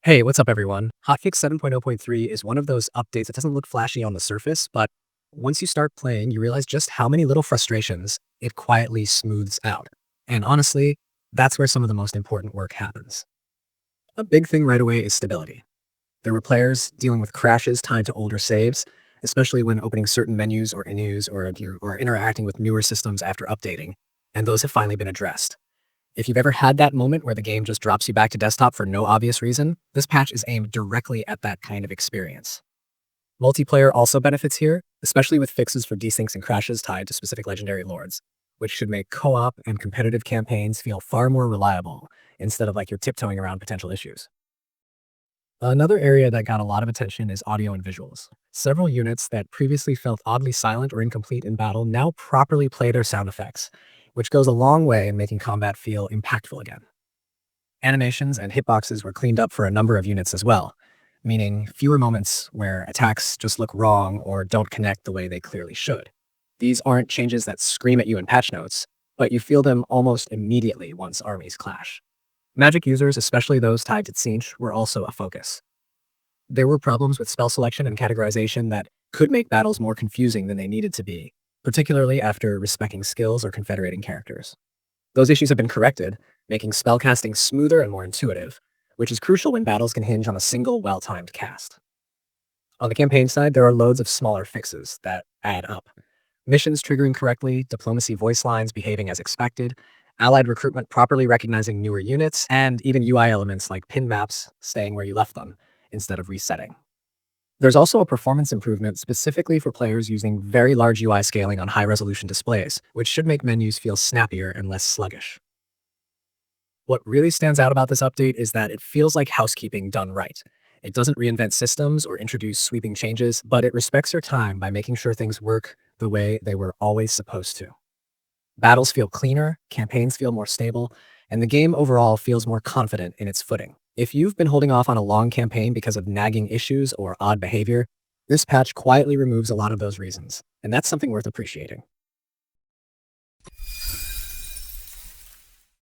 Hey, what's up everyone? Hotfix 7.0.3 is one of those updates that doesn't look flashy on the surface, but once you start playing, you realize just how many little frustrations it quietly smooths out. And honestly, that's where some of the most important work happens. A big thing right away is stability. There were players dealing with crashes tied to older saves, especially when opening certain menus or menus or interacting with newer systems after updating, and those have finally been addressed. If you've ever had that moment where the game just drops you back to desktop for no obvious reason, this patch is aimed directly at that kind of experience. Multiplayer also benefits here, especially with fixes for desyncs and crashes tied to specific legendary lords, which should make co-op and competitive campaigns feel far more reliable instead of like you're tiptoeing around potential issues. Another area that got a lot of attention is audio and visuals. Several units that previously felt oddly silent or incomplete in battle now properly play their sound effects, which goes a long way in making combat feel impactful again. Animations and hitboxes were cleaned up for a number of units as well, meaning fewer moments where attacks just look wrong or don't connect the way they clearly should. These aren't changes that scream at you in patch notes, but you feel them almost immediately once armies clash. Magic users, especially those tied to Tzeentch, were also a focus. There were problems with spell selection and categorization that could make battles more confusing than they needed to be, particularly after respecking skills or confederating characters. Those issues have been corrected, making spellcasting smoother and more intuitive, which is crucial when battles can hinge on a single well-timed cast. On the campaign side, there are loads of smaller fixes that add up. Missions triggering correctly, diplomacy voice lines behaving as expected, allied recruitment properly recognizing newer units, and even UI elements like pin maps staying where you left them instead of resetting. There's also a performance improvement specifically for players using very large UI scaling on high-resolution displays, which should make menus feel snappier and less sluggish. What really stands out about this update is that it feels like housekeeping done right. It doesn't reinvent systems or introduce sweeping changes, but it respects your time by making sure things work the way they were always supposed to. Battles feel cleaner, campaigns feel more stable, and the game overall feels more confident in its footing. If you've been holding off on a long campaign because of nagging issues or odd behavior, this patch quietly removes a lot of those reasons, and that's something worth appreciating.